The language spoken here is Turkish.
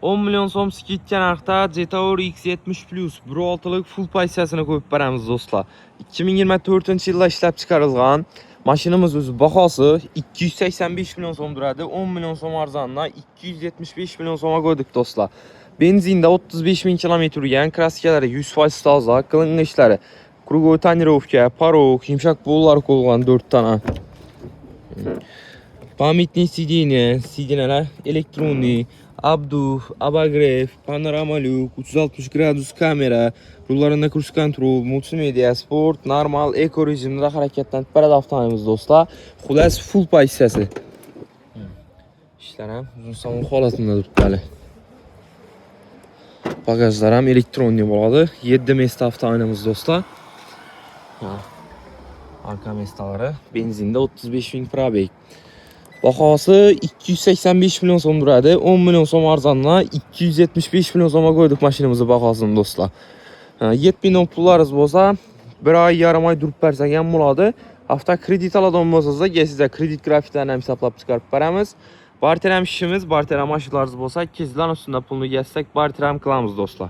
10 milyon so'm skid narxda Jetour X70 Plus 1.6'lik full pozitsiyasini qo'yib beramiz do'stlar. 2024-yilda ishlab chiqarilgan. Mashinamiz o'zi bahosi 285 milyon so'm turadi. 10 milyon so'm arzondan 275 milyon so'mga qo'ydik do'stlar. Benzinda 35 ming kilometr yurgan, kraskalari 100% toza, qilingan ishlari, krugoy tonirovka, porog, yumshoq bollar qo'yilgan 4 tane. Pamitli sidinalar elektronli, abduf, abagrev, panorama lyuk, 360 gradus kamera, rullarında cruise control, multimedia, sport, normal, eko rejimde hareketlenip beradi avtomobilimiz do'stlar. Xulas full pozitsiyasi. İşler ham uzun salon holatında turibdi. Bagajlar ham elektronli bo'ladi. 7 mesta avtomobilimiz do'stlar. Arka mestalari benzinde 35 ming probeg. Bahosi 285 milyon so'm turadi. 10 milyon so'm arzondan 275 milyon so'mga qo'ydik mashinamizning bahosini do'stlar. 7000 pullaringiz bo'lsa, 1 oy yarim oy turib bersak ham bo'ladi. Hafta kredit oladigan bo'lsangiz, sizga kredit grafiklarni ham hisoblab chiqarib beramiz. Barter ham ishimiz, barter ham mashinalaringiz bo'lsa, kezlar ustida pulni yassak, barter ham qilamiz do'stlar.